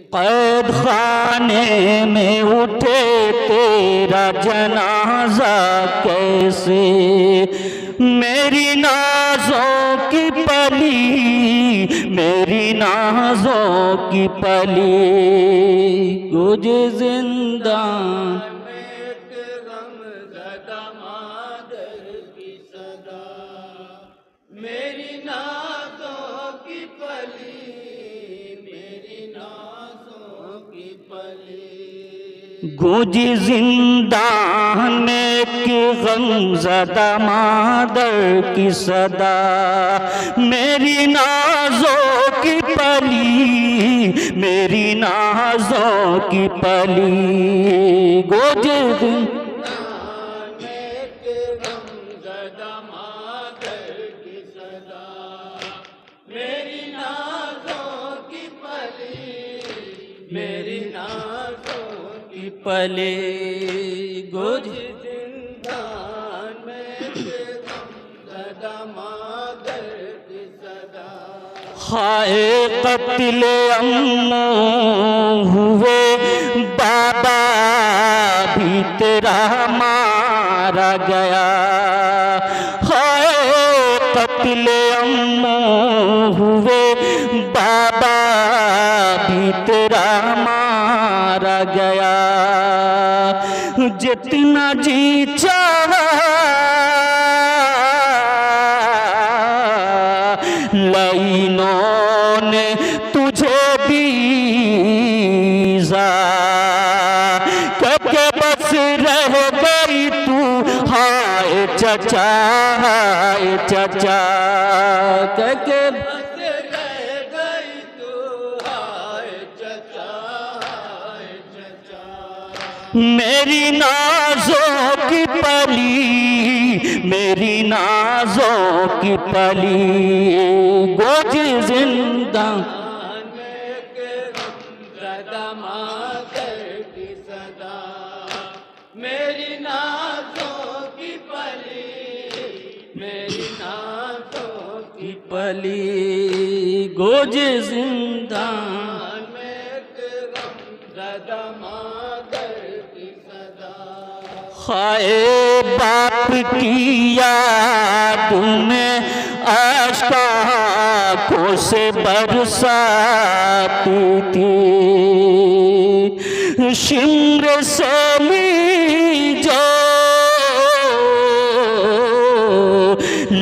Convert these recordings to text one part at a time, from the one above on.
कैद खाने में उठे तेरा जनाजा कैसे, मेरी नाज़ों की पली, मेरी नाज़ों की पली, गुजे जिंदान मेरी नाज़ों की पली, मेरी नाज़ों की पली, गूंजी जिंदान में कि गमज़दा मादर की सदा, मेरी नाज़ों की पली, मेरी नाज़ों की पली, गूंजी जिंदान मेरी नाज़ों की पले गुज जिंदान में गमज़दा मादर की सदा, हाय कत्ल अम्मू हुए बाबा भी तेरा मारा गया, हाय कत्ल अम्मू हुए बाबा भी तेरा मारा गया, जितना जी चाहा लाइनों ने तुझे बीजा करके बस रह गई तू, हाय चचा, हाय चचा करके मेरी नाज़ों की पली, मेरी नाज़ों की पली, गोज जिंदा की सदा, मेरी नाज़ों की पली, मेरी नाज़ों की पली, गोज जिंदा हाय बाप की याद में आशकों से बरसाती थी, शिम्र से ली जो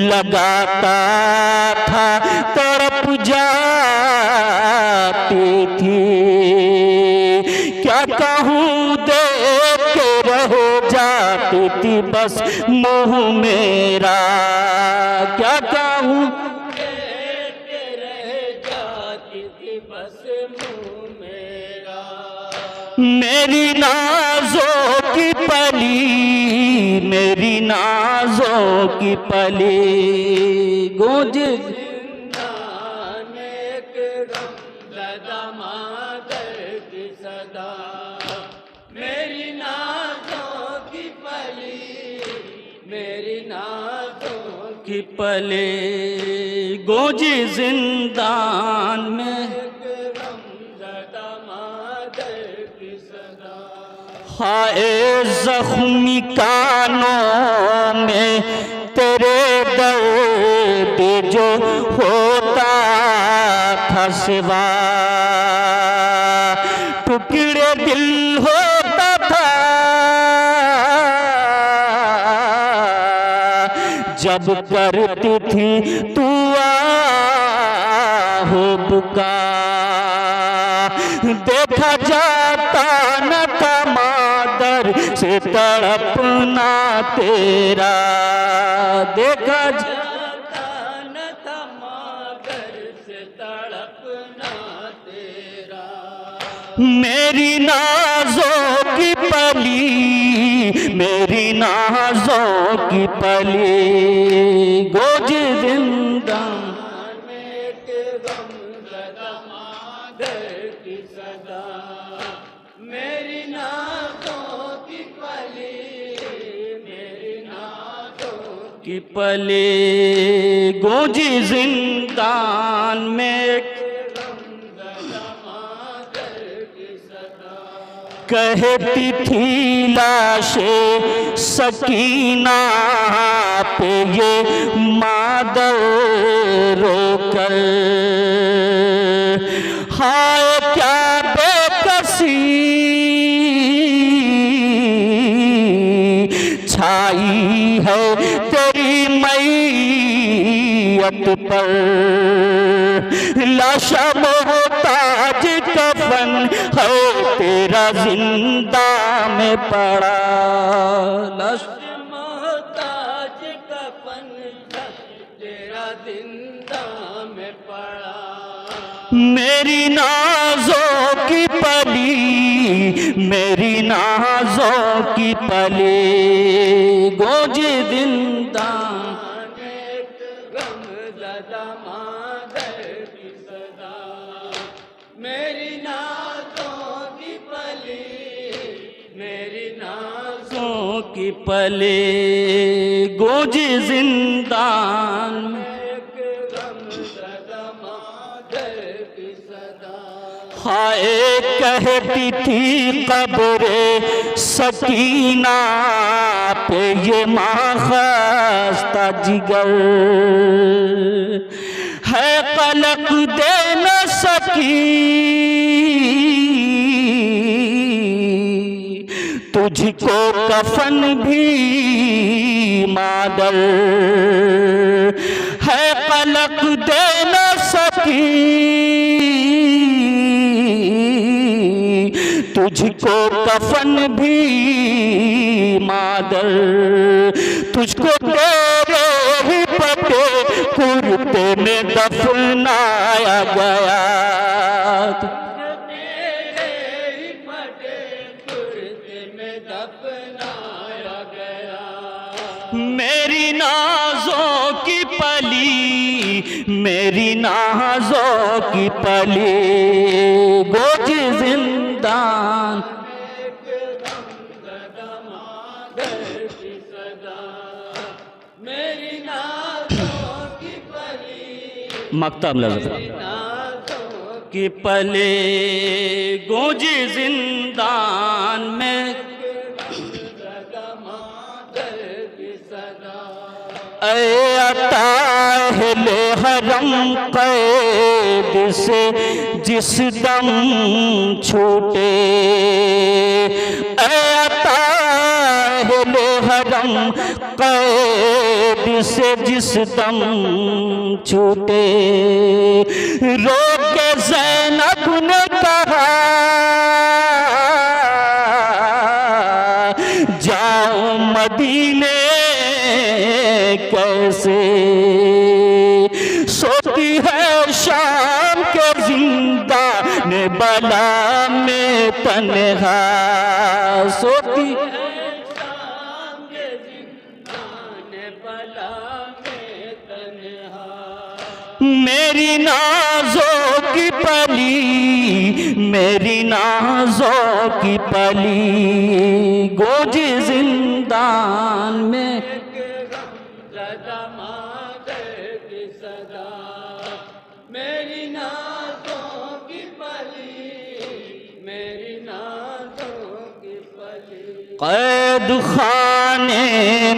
लगाता था तड़प जाती थी, क्या कहूँ देख के रह जाती थी बस मुँह मेरा, क्या कहूँ देख रह जाती थी बस मुँह मेरा, मेरी नाज़ों की पली, मेरी नाज़ों की पली, गूंज मेरी नाज़ों की पली, मेरी नाज़ों की पले, गूंजी जिंदान में गमज़दा मादर की सदा, हाय ज़ख्मी कानों में तेरे दर्द जो होता था सिवा, टुकड़े दिल होता था जब करती थी तू हो बुका, देखा जाता न था मादर से तड़पना तेरा, देखा जाता न था मादर से तड़पना तेरा, मेरी नाज़ों की पली, मेरी नाज़ों की पली, गोज जिंदा की सदा, मेरी नाज़ों की पली, मेरी नाज़ों की पली, गूंजी जिंदान में कहती थी लाशे सकीना पे ये मादर रोकर, हाय क्या बेकसी छाई है तेरी मैयत पर, लाशा मोहताज कफन है तेरा जिंदा में पड़ा। मोहताज कफन तेरा जिंदा में पड़ा। मेरी नाज़ों की पली, मेरी नाज़ों की पली गूंजे जिंदा, मेरी नाज़ों की पली, मेरी नाज़ों की पले गूंजे जिंदान में, हाय कहती थी कब्रे सकीना पे ये माखस्ता जिगर है, पलक दे न सकी तुझको कफन भी मादर है, पलक दे न सकी तुझको कफन भी मादर, तुझको तेरे ही पटे कुर्ते में दफनाया गया, तेरे ही पटे कुर्ते में दफनाया गया। मेरी नाज़ों की पली, मेरी नाज़ों की पली गूंजे जिंदान, मेरी नाज़ों की पली, मकतब लफ्ज़ की पले गूंजे जिंदान में, ऐ अताहले हरम कैद से जिस दम छूटे, ऐ अताहले हरम कैद से जिस दम छूटे, रो के ज़ैनब ने कहा जाओ मदीने कैसे, सोती है शाम के जिंदा ने बला में तन्हा, सोती है शाम के जिंदा ने बला में तन्हा। मेरी नाज़ों की पली, मेरी नाज़ों की पली गूंजे जिंदान में, मेरी नाज़ों की पली, मेरी नाज़ों की पली। कैद खाने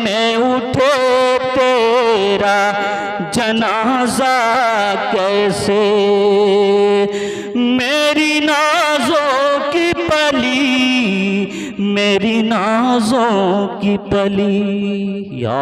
में उठे तेरा जनाजा कैसे, मेरी नाज़ों की पली, मेरी नाज़ों की पली। या